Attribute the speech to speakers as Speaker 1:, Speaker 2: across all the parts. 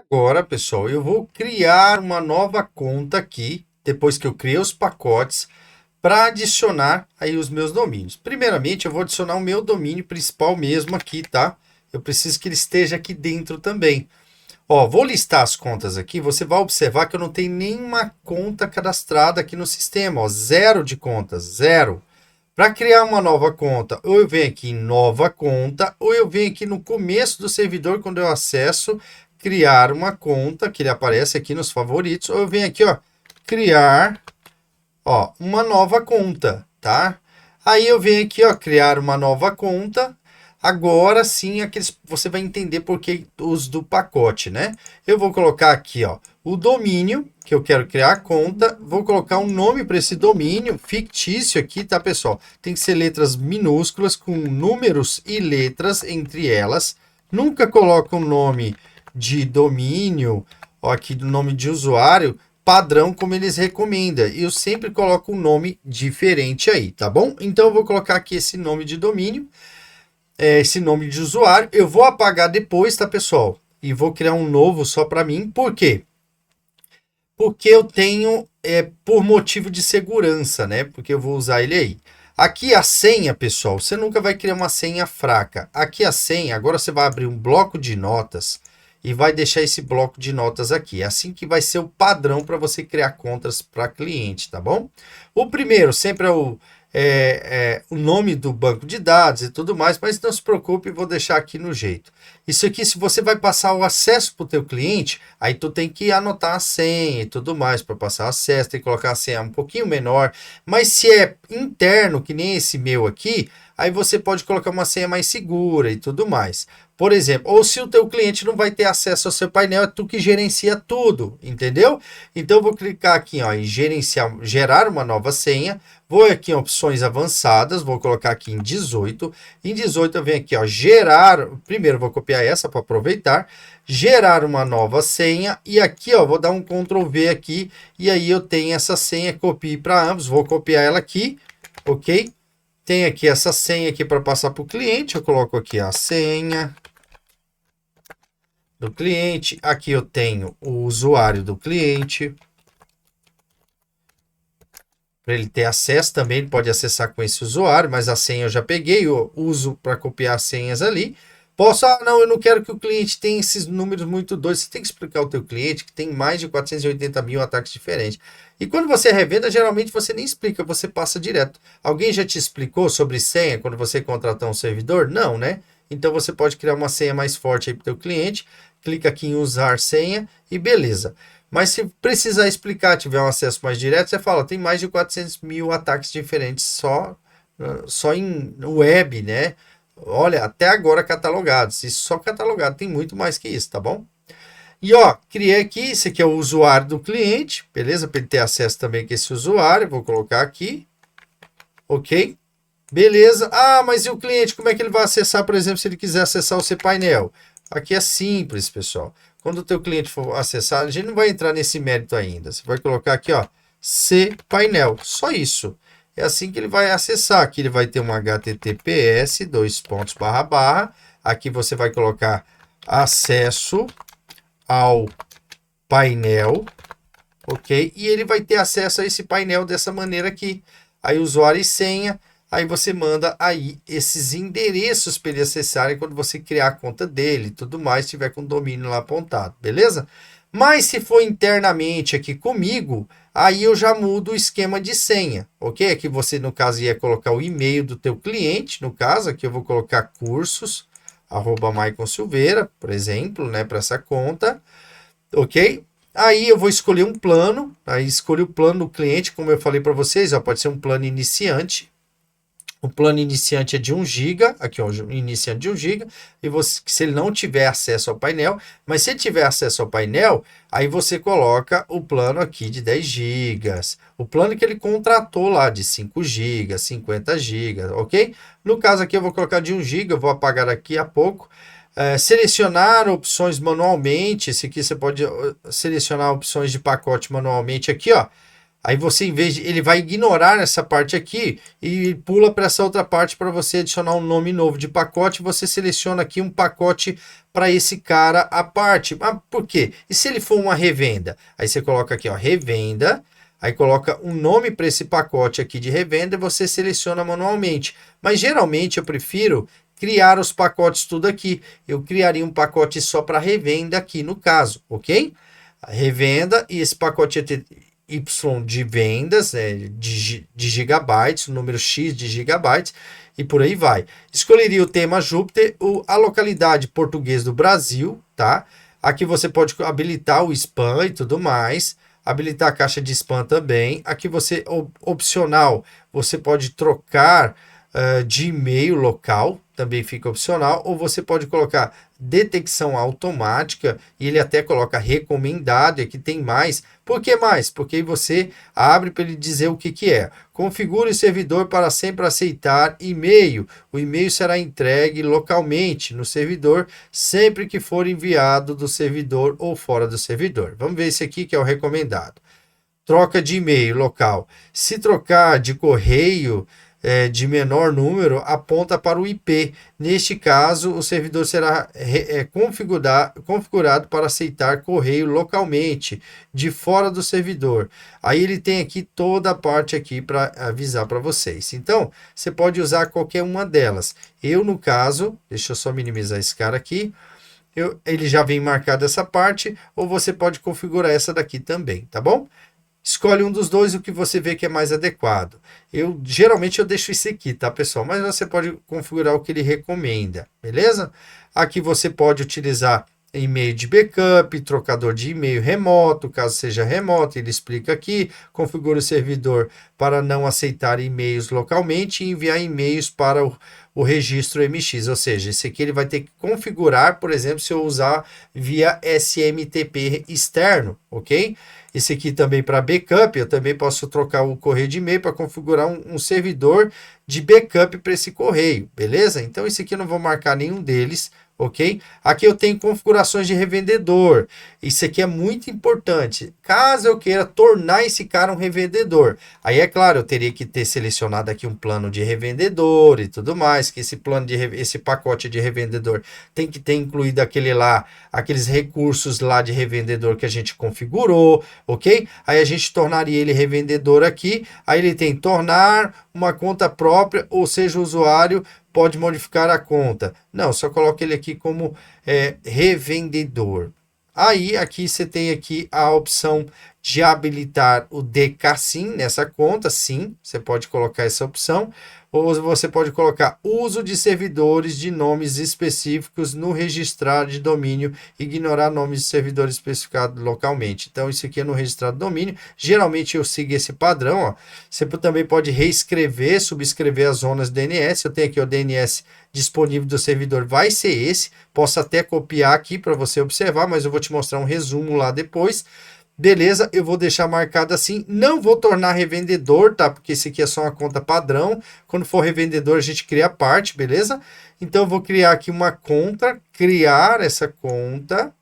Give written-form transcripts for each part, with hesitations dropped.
Speaker 1: Agora, pessoal, eu vou criar uma nova conta aqui, depois que eu criei os pacotes, para adicionar aí os meus domínios. Primeiramente, eu vou adicionar o meu domínio principal mesmo aqui, tá? Eu preciso que ele esteja aqui dentro também. Ó, vou listar as contas aqui, você vai observar que eu não tenho nenhuma conta cadastrada aqui no sistema, ó, zero de contas, zero. Para criar uma nova conta, ou eu venho aqui em nova conta, ou eu venho aqui no começo do servidor, quando eu acesso, criar uma conta, que ele aparece aqui nos favoritos, ou eu venho aqui, ó, criar, ó, uma nova conta, tá? Aí eu venho aqui, ó, criar uma nova conta. Agora sim, você vai entender por que os do pacote, né? Eu vou colocar aqui, ó, o domínio, que eu quero criar a conta. Vou colocar um nome para esse domínio, fictício aqui, tá, pessoal? Tem que ser letras minúsculas, com números e letras entre elas. Nunca coloca um nome de domínio, ó, aqui do nome de usuário, padrão como eles recomendam. Eu sempre coloco um nome diferente aí, tá bom? Então eu vou colocar aqui esse nome de domínio, esse nome de usuário. Eu vou apagar depois, tá, pessoal? E vou criar um novo só para mim. Por quê? Porque eu tenho, por motivo de segurança, né? Porque eu vou usar ele aí. Aqui a senha, pessoal, você nunca vai criar uma senha fraca. Aqui a senha, agora você vai abrir um bloco de notas e vai deixar esse bloco de notas aqui. É assim que vai ser o padrão para você criar contas para cliente, tá bom? O primeiro sempre é o nome do banco de dados e tudo mais, mas não se preocupe, vou deixar aqui no jeito. Isso aqui, se você vai passar o acesso para o teu cliente, aí tu tem que anotar a senha e tudo mais para passar acesso, tem que colocar a senha um pouquinho menor, mas se é interno, que nem esse meu aqui, aí você pode colocar uma senha mais segura e tudo mais. Por exemplo, ou se o teu cliente não vai ter acesso ao seu painel, é tu que gerencia tudo, entendeu? Então eu vou clicar aqui, ó, em gerar uma nova senha. Vou aqui em opções avançadas, vou colocar aqui em 18. Em 18 eu venho aqui, ó, gerar. Primeiro vou copiar essa para aproveitar. Gerar uma nova senha. E aqui, ó, vou dar um Ctrl V aqui. E aí eu tenho essa senha, copie para ambos. Vou copiar ela aqui, ok? Tem aqui essa senha aqui para passar para o cliente. Eu coloco aqui a senha do cliente. Aqui eu tenho o usuário do cliente. Para ele ter acesso também, ele pode acessar com esse usuário, mas a senha eu já peguei, eu uso para copiar as senhas ali. Não, eu não quero que o cliente tenha esses números muito doidos. Você tem que explicar ao teu cliente que tem mais de 480 mil ataques diferentes. E quando você é revenda, geralmente você nem explica, você passa direto. Alguém já te explicou sobre senha quando você contratar um servidor? Não, né? Então você pode criar uma senha mais forte aí para o teu cliente, clica aqui em usar senha e beleza. Mas se precisar explicar, tiver um acesso mais direto, você fala, tem mais de 400 mil ataques diferentes só em web, né? Olha, até agora catalogados. Isso só catalogado, tem muito mais que isso, tá bom? E ó, criei aqui, esse aqui é o usuário do cliente, beleza? Para ele ter acesso também com esse usuário, vou colocar aqui, ok? Beleza. Ah, mas e o cliente, como é que ele vai acessar, por exemplo, se ele quiser acessar o cPainel? Aqui é simples, pessoal. Quando o teu cliente for acessar, a gente não vai entrar nesse mérito ainda. Você vai colocar aqui, ó, cPainel. Só isso. É assim que ele vai acessar. Aqui ele vai ter um HTTPS, dois pontos, barra, barra. Aqui você vai colocar acesso ao painel, ok? E ele vai ter acesso a esse painel dessa maneira aqui. Aí usuário e senha. Aí você manda aí esses endereços para ele acessarem quando você criar a conta dele e tudo mais, tiver com o domínio lá apontado, beleza? Mas se for internamente aqui comigo, aí eu já mudo o esquema de senha, ok? Aqui você, no caso, ia colocar o e-mail do teu cliente, no caso, aqui eu vou colocar cursos, @maiconsilveira, por exemplo, né, para essa conta, ok? Aí eu vou escolher um plano, aí escolhi o plano do cliente, como eu falei para vocês, ó, pode ser um plano iniciante. O plano iniciante é de 1 GB, aqui ó, iniciante de 1 GB, e você, se ele não tiver acesso ao painel, mas se ele tiver acesso ao painel, aí você coloca o plano aqui de 10 GB, o plano que ele contratou lá de 5 GB, 50 GB, ok? No caso aqui eu vou colocar de 1 GB, eu vou apagar daqui a pouco. Selecionar opções manualmente, esse aqui você pode selecionar opções de pacote manualmente aqui, ó. Aí você, em vez de, ele vai ignorar essa parte aqui e pula para essa outra parte para você adicionar um nome novo de pacote. Você seleciona aqui um pacote para esse cara à parte. Mas por quê? E se ele for uma revenda? Aí você coloca aqui, ó, revenda. Aí coloca um nome para esse pacote aqui de revenda e você seleciona manualmente. Mas geralmente eu prefiro criar os pacotes tudo aqui. Eu criaria um pacote só para revenda aqui no caso, ok? A revenda e esse pacote ia ter Y de vendas, de gigabytes, o número X de gigabytes e por aí vai. Escolheria o tema Júpiter, a localidade português do Brasil, tá? Aqui você pode habilitar o spam e tudo mais. Habilitar a caixa de spam também. Aqui você, opcional, você pode trocar de e-mail local, também fica opcional, ou você pode colocar detecção automática, e ele até coloca recomendado, e aqui tem mais. Por que mais? Porque aí você abre para ele dizer o que, que é. Configure o servidor para sempre aceitar e-mail. O e-mail será entregue localmente no servidor, sempre que for enviado do servidor ou fora do servidor. Vamos ver esse aqui que é o recomendado. Troca de e-mail local. Se trocar de correio de menor número, aponta para o IP. Neste caso, o servidor será configurado para aceitar correio localmente, de fora do servidor. Aí ele tem aqui toda a parte aqui para avisar para vocês. Então, você pode usar qualquer uma delas. Eu, no caso, deixa eu só minimizar esse cara aqui. Ele já vem marcado essa parte, ou você pode configurar essa daqui também, tá bom? Escolhe um dos dois, o que você vê que é mais adequado. Geralmente eu deixo esse aqui, tá, pessoal? Mas você pode configurar o que ele recomenda, beleza? Aqui você pode utilizar e-mail de backup, trocador de e-mail remoto, caso seja remoto, ele explica aqui. Configura o servidor para não aceitar e-mails localmente e enviar e-mails para o registro MX, ou seja, esse aqui ele vai ter que configurar, por exemplo, se eu usar via SMTP externo, ok? Esse aqui também para backup, eu também posso trocar o correio de e-mail para configurar um servidor de backup para esse correio, beleza? Então, esse aqui eu não vou marcar nenhum deles, ok? Aqui eu tenho configurações de revendedor. Isso aqui é muito importante. Caso eu queira tornar esse cara um revendedor, aí é claro, eu teria que ter selecionado aqui um plano de revendedor e tudo mais, que esse pacote de revendedor tem que ter incluído aqueles recursos lá de revendedor que a gente configurou, ok? Aí a gente tornaria ele revendedor aqui, aí ele tem tornar uma conta própria, ou seja, o usuário pode modificar a conta. Não, só coloca ele aqui como revendedor. Aí, aqui você tem aqui a opção de habilitar o DKSIM nessa conta. Sim, você pode colocar essa opção. Ou você pode colocar uso de servidores de nomes específicos no registrar de domínio, ignorar nomes de servidores especificados localmente. Então, isso aqui é no registrar de domínio. Geralmente, eu sigo esse padrão. Ó. Você também pode reescrever, subscrever as zonas DNS. Eu tenho aqui o DNS disponível do servidor, vai ser esse. Posso até copiar aqui para você observar, mas eu vou te mostrar um resumo lá depois. Beleza, eu vou deixar marcado assim, não vou tornar revendedor, tá? Porque esse aqui é só uma conta padrão, quando for revendedor a gente cria a parte, beleza? Então eu vou criar aqui uma conta, criar essa conta,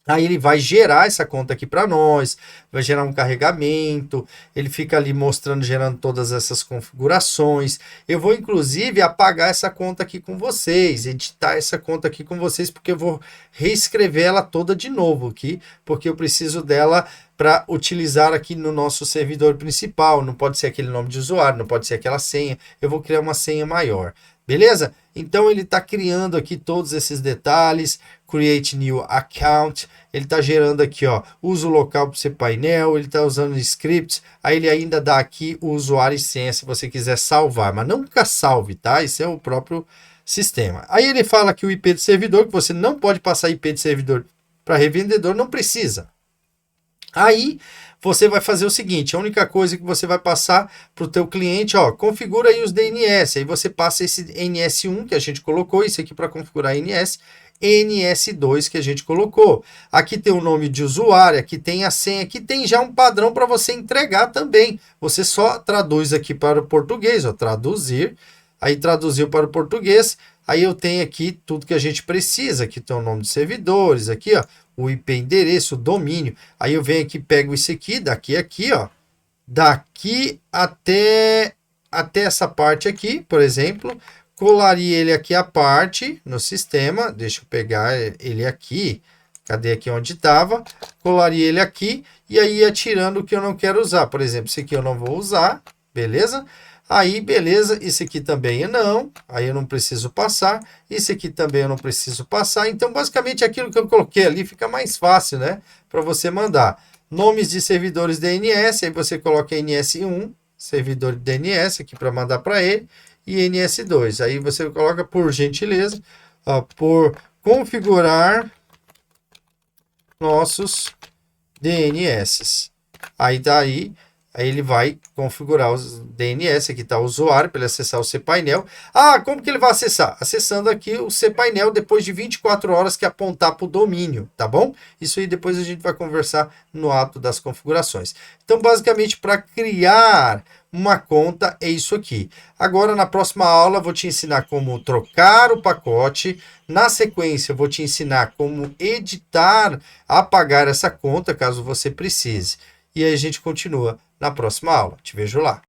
Speaker 1: aí ele vai gerar essa conta aqui para nós, vai gerar um carregamento, ele fica ali mostrando, gerando todas essas configurações. Eu vou inclusive apagar essa conta aqui com vocês, editar essa conta aqui com vocês, porque eu vou reescrever ela toda de novo aqui, porque eu preciso dela para utilizar aqui no nosso servidor principal. Não pode ser aquele nome de usuário, não pode ser aquela senha, eu vou criar uma senha maior. Beleza? Então ele está criando aqui todos esses detalhes, create new account, ele está gerando aqui, ó, uso local para o seu painel, ele está usando scripts, aí ele ainda dá aqui o usuário e senha se você quiser salvar, mas nunca salve, tá? Isso é o próprio sistema. Aí ele fala que o IP do servidor, que você não pode passar IP de servidor para revendedor, não precisa. Aí você vai fazer o seguinte, a única coisa que você vai passar para o teu cliente, ó, configura aí os DNS, aí você passa esse NS1 que a gente colocou, isso aqui para configurar NS, NS2 que a gente colocou. Aqui tem o nome de usuário, aqui tem a senha, aqui tem já um padrão para você entregar também. Você só traduz aqui para o português, ó, traduzir, aí traduziu para o português, aí eu tenho aqui tudo que a gente precisa, aqui tem o nome de servidores, aqui ó, o IP endereço, o domínio, aí eu venho aqui, pego isso aqui, daqui aqui ó, daqui até essa parte aqui, por exemplo, colaria ele aqui a parte no sistema, deixa eu pegar ele aqui, cadê aqui onde estava, colaria ele aqui, e aí ia tirando o que eu não quero usar, por exemplo, esse aqui eu não vou usar, beleza? Aí, beleza, esse aqui também não, aí eu não preciso passar, esse aqui também eu não preciso passar, então basicamente aquilo que eu coloquei ali fica mais fácil, né, para você mandar. Nomes de servidores DNS, aí você coloca NS1, servidor de DNS aqui para mandar para ele, e NS2. Aí você coloca, por gentileza, por configurar nossos DNS. Aí daí, aí ele vai configurar os DNS, aqui está o usuário, para ele acessar o cPainel. Ah, como que ele vai acessar? Acessando aqui o cPainel depois de 24 horas que apontar para o domínio, tá bom? Isso aí depois a gente vai conversar no ato das configurações. Então, basicamente, para criar uma conta é isso aqui. Agora, na próxima aula, eu vou te ensinar como trocar o pacote. Na sequência, eu vou te ensinar como editar, apagar essa conta, caso você precise. E aí a gente continua na próxima aula. Te vejo lá.